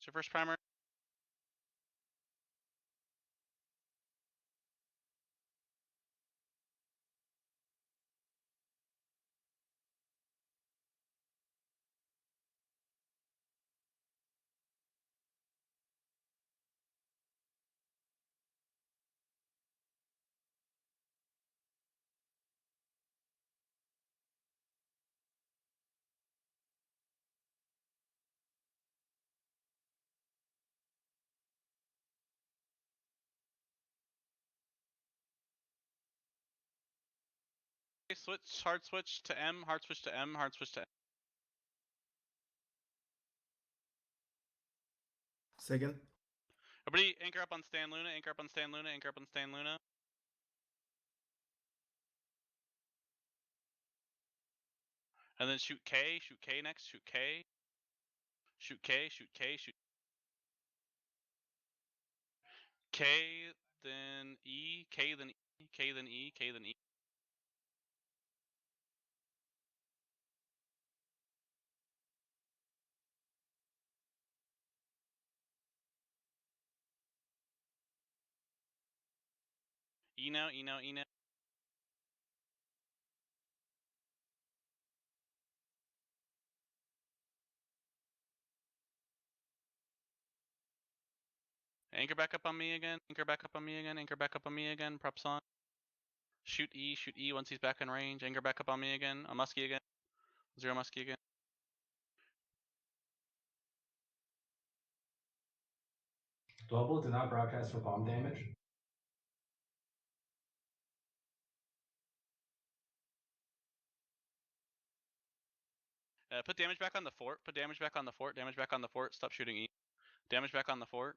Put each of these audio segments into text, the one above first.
It's your first primer. Switch, hard switch to M, hard switch to M, hard switch to M. Second. Everybody anchor up on Stan Luna, anchor up on Stan Luna, anchor up on Stan Luna. And then shoot K next, shoot K. Shoot K, shoot K, shoot K, then E, K, then E, K, then E, K, then E. E now, E now, E now. Anchor back up on me again, anchor back up on me again, anchor back up on me again, props on. Shoot E once he's back in range, anchor back up on me again, on Muskie again. Zero Muskie again. Global did not broadcast for bomb damage. Put damage back on the fort, put damage back on the fort, damage back on the fort, stop shooting E. Damage back on the fort.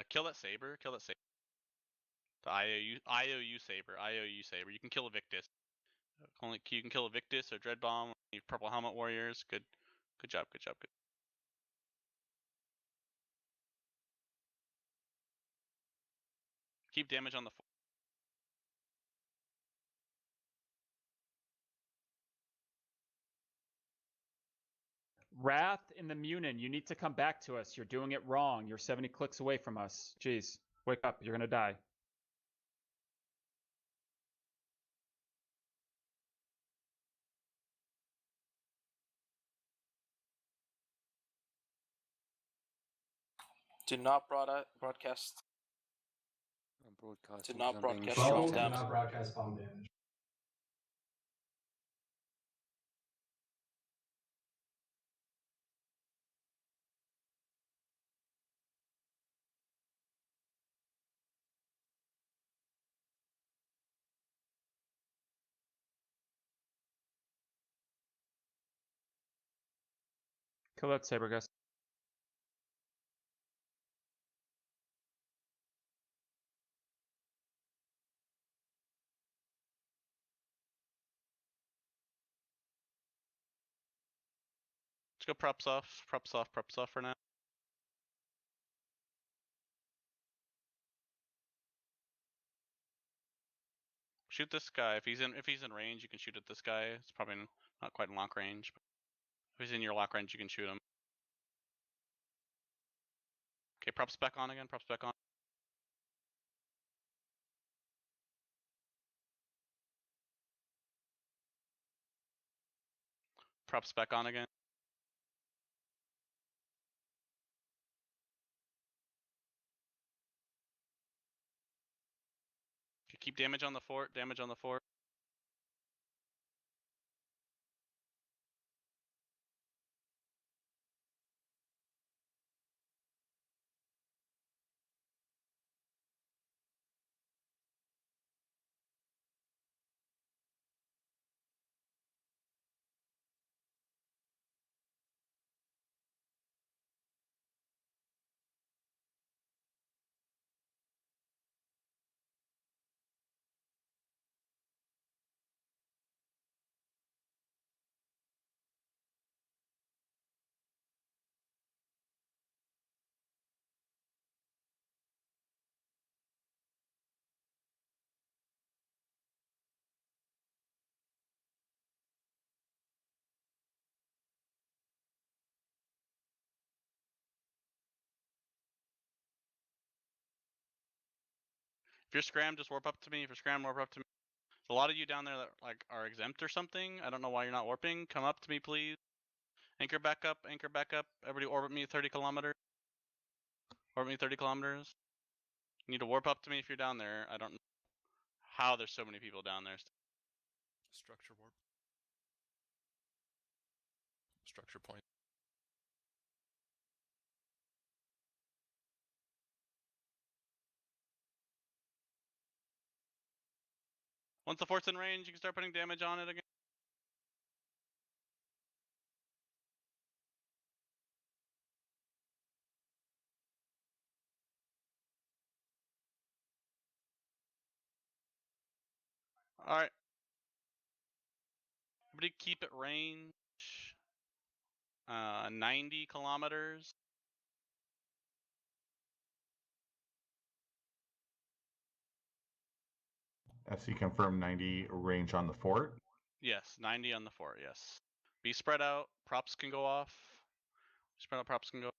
Kill that saber, kill that saber. The IOU saber, IOU saber. You can kill a Victus. Only you can kill a Victus or Dreadbomb. You purple helmet warriors. Good job, good job, good. Keep damage on the fort. Wrath in the Munin, you need to come back to us. You're doing it wrong. You're 70 clicks away from us. Jeez, wake up. You're gonna die. Do not broadcast. Broadcasting Did not because I'm being broadcast shot Global bomb did at. damage. not broadcast bomb damage. Kill that saber, guys. Let's go props off, props off, props off for now. Shoot this guy. If he's in range, you can shoot at this guy. It's probably not quite in lock range, but if he's in your lock range, you can shoot him. Okay, props back on again, props back on. Props back on again. Okay, keep damage on the fort, damage on the fort. If you're scram, just warp up to me. If you're scram, warp up to me. There's a lot of you down there that like are exempt or something. I don't know why you're not warping. Come up to me, please. Anchor back up. Anchor back up. Everybody orbit me 30 kilometers. Orbit me 30 kilometers. You need to warp up to me if you're down there. I don't know how there's so many people down there. Structure warp. Structure point. Once the fort's in range, you can start putting damage on it again. Alright. Everybody keep it range. 90 kilometers. FC confirmed 90 range on the fort. Yes, 90 on the fort, yes. Be spread out. Props can go off. Spread out, props can go.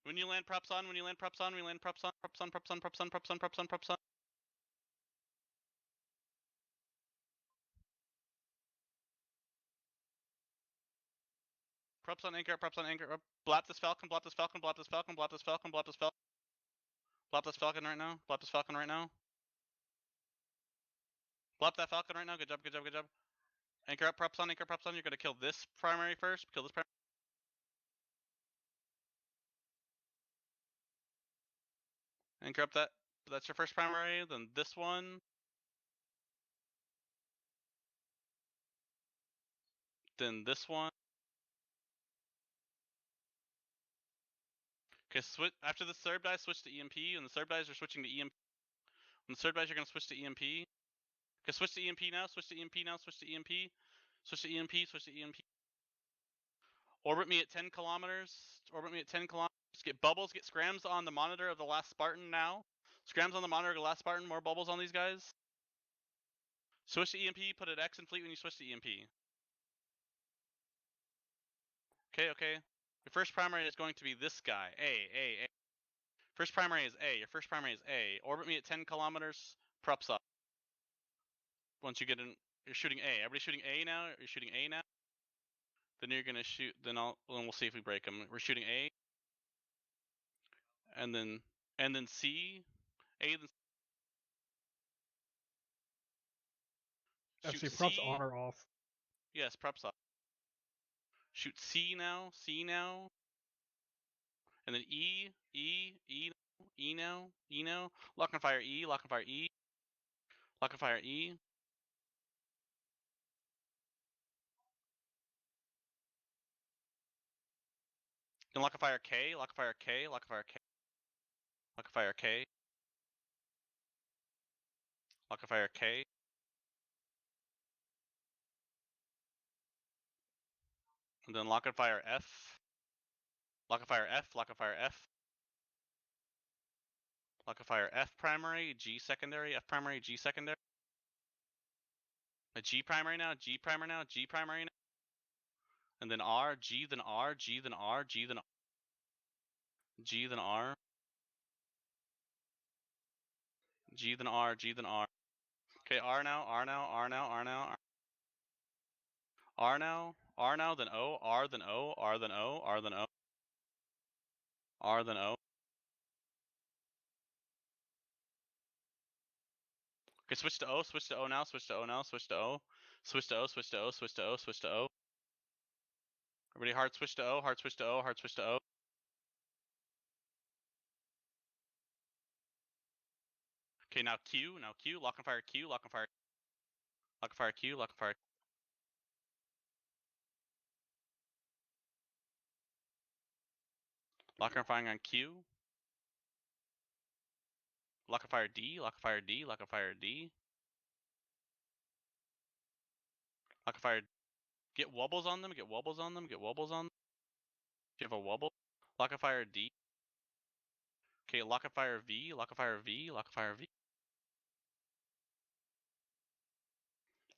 When you land props on, when you land props on, we land props on, props on, props on, props on, props on, props on, props on. Props on anchor, props on anchor. Blot this falcon, blot this falcon, blot this falcon, blot this falcon, blot this falcon. Blot this falcon right now. Blot this falcon right now. Blot that falcon right now. Good job, good job, good job. Anchor up, props on, anchor, props on. You're gonna kill this primary first. Kill this primary. Anchor up that. That's your first primary. Then this one. Then this one. Okay, after the Serb dies, switch to EMP. When the Serb dies, you're switching to EMP. When the Serb dies, you're gonna switch to EMP. Okay, switch to EMP now, switch to EMP now, switch to EMP. Switch to EMP, switch to EMP. Orbit me at 10 kilometers. Orbit me at 10 kilometers. Get bubbles, get scrams on the monitor of the last Spartan now. Scrams on the monitor of the last Spartan, more bubbles on these guys. Switch to EMP, put an X in fleet when you switch to EMP. Okay, okay. Your first primary is going to be this guy. A. First primary is A. Your first primary is A. Orbit me at 10 kilometers. Props up. once you get in, you're shooting A. Everybody's shooting A now. You're shooting A now. Then you're gonna shoot. Then we'll see if we break them. We're shooting A, and then C, A, then shoot FC props C. on or off? Yes, props off. Shoot C now. C now. And then E, E, E, E now, E now. Lock and fire E. Lock and fire E. Lock and fire E. Then lock and fire K. Lock and fire K. Lock and fire K. Lock and fire K. Lock and fire K. And then lock and fire F. Lock and fire F. Lock and fire F. Lock and fire F primary, G secondary, F primary, G secondary. A G primary now, G primary now, G primary now. And then R, G, then R, G, then R, G, then R. G, then R. G, then R, G, then R. Okay, R now, R now, R now, R now. R now, R now, then O, R, then O, R, then O, R, then O. R, then O. Okay, switch to O, switch to O now, switch to O now, switch to O. Switch to O, switch to O, switch to O, switch to O. Everybody hard switch to O, hard switch to O, hard switch to O. Okay, now Q, lock and fire Q, lock and fire. Lock and fire Q, lock and fire. Lock and firing on Q. Lock and fire D, lock and fire D, lock and fire D. Lock and fire. Get wobbles on them, get wobbles on them, get wobbles on them. If you have a wobble. Lock and fire D. Okay, lock and fire V, lock and fire V, lock and fire V.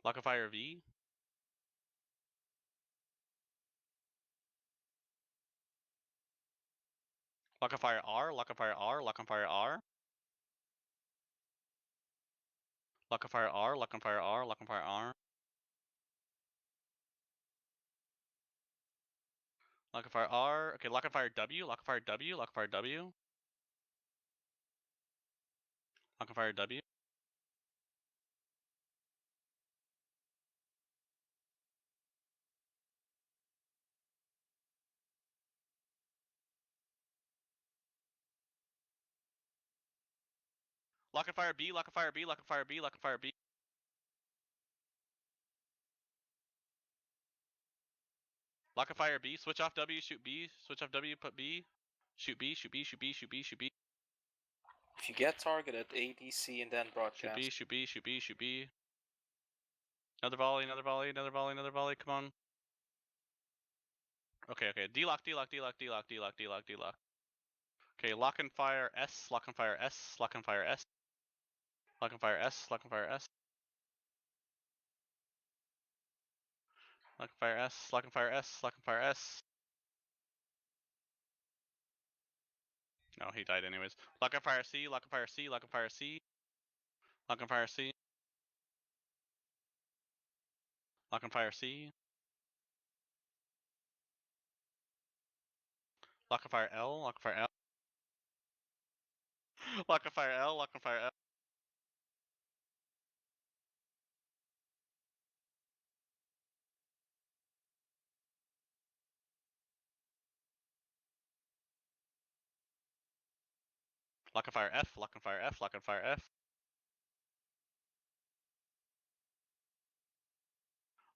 Lock and fire V. Lock and fire R, lock and fire R, lock and fire R. Lock and fire R, lock and fire R, lock and fire R. Lock and fire R. Okay, lock and fire W, lock and fire W, lock and fire W. Lock and fire W. Lock and fire B, lock and fire B, lock and fire B, lock and fire B. Lock and fire B, switch off W, shoot B, switch off W, put B. Shoot B, shoot B, shoot B, shoot B, shoot B. If you get targeted, ADC and then Shoot broadcast. B, shoot B, shoot B, shoot B. Another volley, another volley, another volley, another volley, come on. Okay, okay, D-lock, D-lock, D-lock, D-lock, D-lock, D-lock, D-lock. Okay, lock and fire S, lock and fire S, lock and fire S. Lock and fire S, lock and fire S. Lock and fire S, lock and fire S, lock and fire S. No, he died anyways. Lock and fire C, lock and fire C, lock and fire C. Lock and fire C. Lock and fire C. Lock and fire L, lock and fire L. Lock and fire L, lock and fire L. Lock and fire F, lock and fire F, lock and fire F.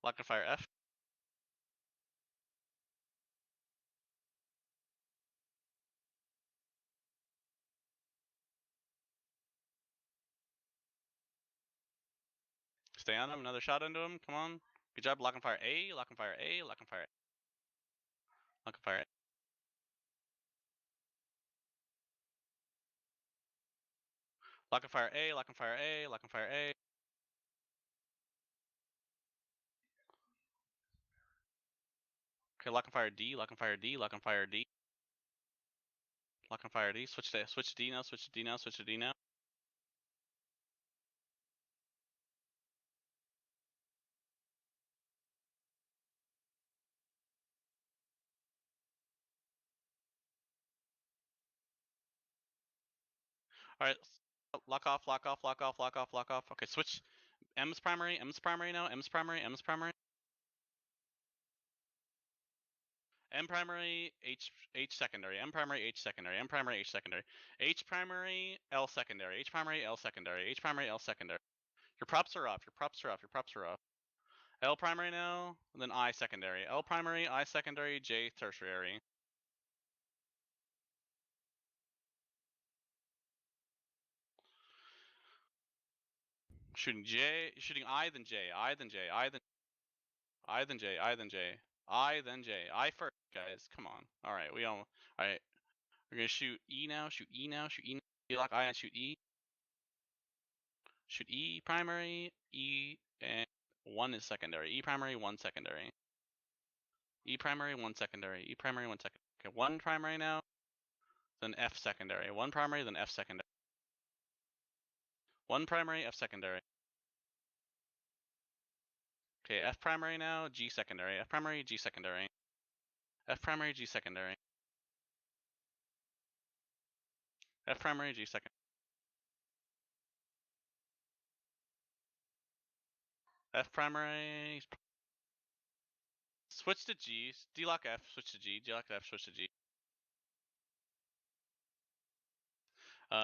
Lock and fire F. Stay on him, another shot into him, come on. Good job, lock and fire A, lock and fire A, lock and fire A. Lock and fire A. Lock and fire A, lock and fire A, lock and fire A. Okay, lock and fire D, lock and fire D, lock and fire D. Lock and fire D, switch to D now, switch to D now, switch to D now. Alright, lock off, lock off, lock off, lock off, lock off. Okay, switch. M's primary now, M's primary. M primary, H secondary, M primary, H secondary, M primary, H secondary, H primary, L secondary, H primary, L secondary, H primary, L secondary. Your props are off, your props are off, your props are off. L primary now, and then I secondary. L primary, I secondary, J tertiary. Shooting J, shooting I, then J, I, then J, I, then J, I, then J, I, then J. I first, guys. Come on. Alright, we all. Alright. We're gonna shoot E now, shoot E now, shoot E. Lock I and shoot E. Shoot E primary, E, and 1 is secondary. E primary, 1 secondary. E primary, 1 secondary. E primary, 1 secondary. Okay, 1 primary now, then F secondary. 1 primary, then F secondary. 1 primary, F secondary. Okay, F primary now, G secondary. F primary, G secondary. F primary, G secondary. F primary, G secondary. F primary. Switch to G. D-lock F, switch to G. D-lock F, switch to G.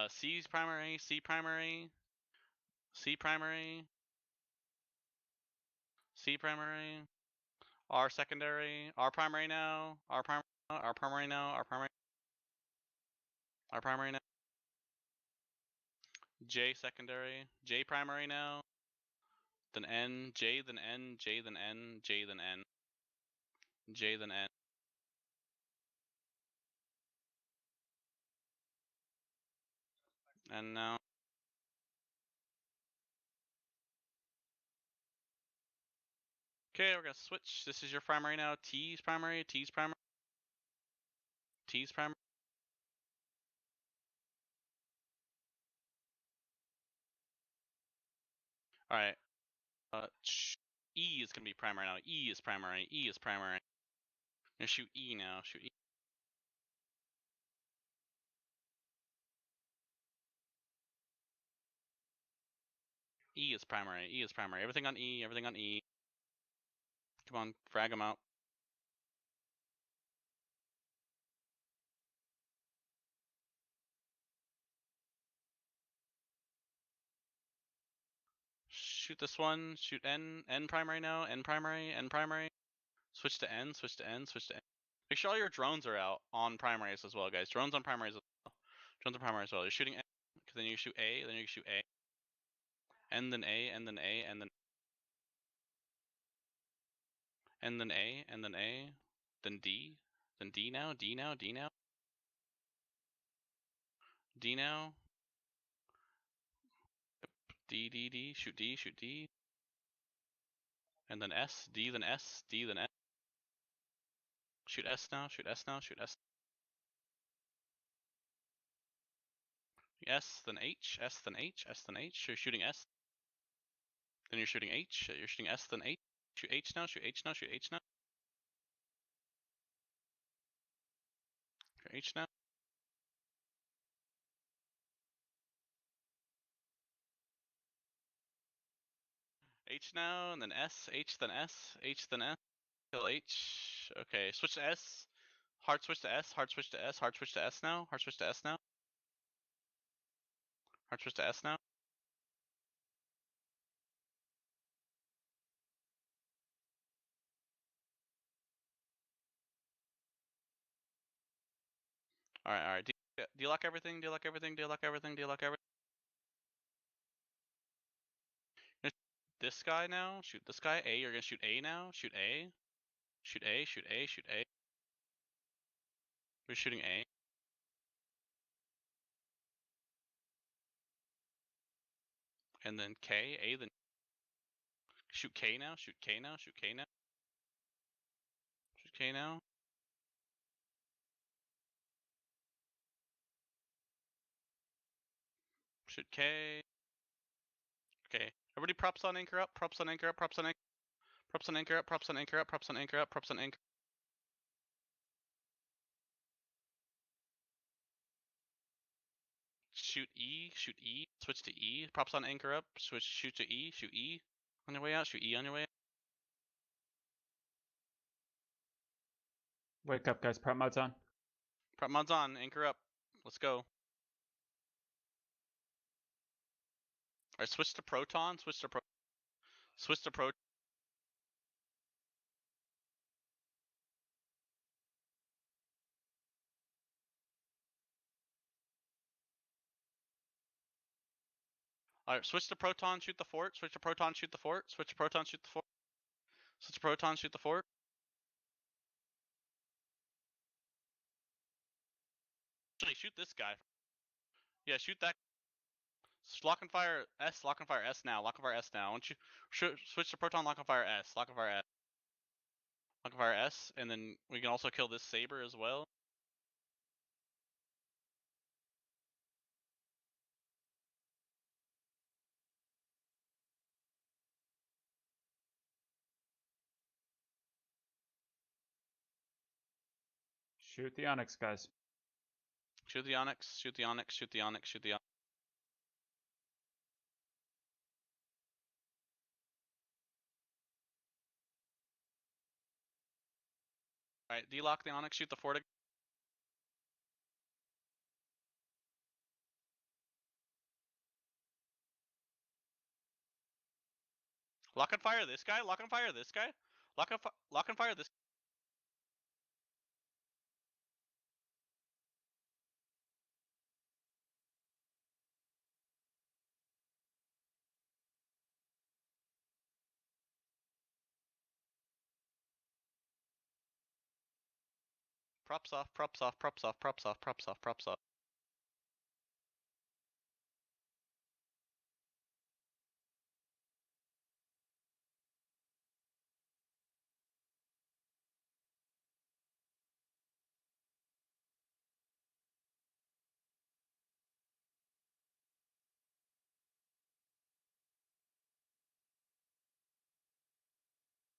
C's primary, C primary. C primary. C primary. R secondary. R primary now. R primary now. R primary now. R primary. R primary now. J secondary. J primary now. Then N. J then N. J then N. J then N. J then N. And now. Okay, we're gonna switch. This is your primary now. T's primary. T's primary. T's primary. All right. E is gonna be primary now. E is primary. E is primary. I'm gonna shoot E now. Shoot E. E is primary. E is primary. Everything on E. Everything on E. Come on, frag them out. Shoot this one. Shoot N. N primary now. N primary. N primary. Switch to N. Switch to N. Switch to N. Make sure all your drones are out on primaries as well, guys. Drones on primaries as well. Drones on primaries as well. You're shooting N. Then you shoot A. Then you shoot A. N then A. And then A. And then. And then A. And then A. Then D. Then D now. D now. D now. D now. D, D, D, shoot D, shoot D. And then S, D, then S, D, then S. Shoot S now, shoot S now, shoot S. S, then H, S, then H, S, then H. You're shooting S. Then you're shooting H, you're shooting S, then H. Shoot H now, shoot H now, shoot H now. Shoot H now. H now, and then S, H, then S, H, then S. Kill H. Okay, switch to S. Hard switch to S, hard switch to S, hard switch to S now, hard switch to S now. Hard switch to S now. Alright. Do you lock everything? Do you lock everything? Do you lock everything? Do you lock everything? This guy now? Shoot this guy. A, you're gonna shoot A now. Shoot A. Shoot A, shoot A, shoot A. We're shooting A. And then K, A, then shoot K now, shoot K now, shoot K now. Shoot K now. Shoot K. Okay. Everybody props on anchor up, props on anchor up, props on anchor. Props on anchor up, props on anchor up, props on anchor up, props on anchor. shoot E, switch to E, props on anchor up, shoot to E, shoot E on your way out, shoot E on your way out. Wake up, guys. Prep mod's on. Prop mod's on, anchor up. Let's go. Alright, switch to Proton, switch to Proton. Alright, switch to Proton, shoot the fort, switch to Proton, shoot the fort, switch to Proton, shoot the fort. Switch to Proton, shoot the fort. Actually, shoot this guy. Yeah, shoot that. Lock and fire S, lock and fire S now, lock and fire S now. Once you switch to Proton, lock and fire S, lock and fire S. Lock and fire S, and then we can also kill this Saber as well. Shoot the Onyx, guys. Shoot the Onyx, shoot the Onyx, shoot the Onyx, shoot the Onyx. Alright, delock the Onyx, shoot the fort again. Lock and fire this guy, lock and fire this guy. Lock and fire this. Props off, props off, props off, props off, props off, props off.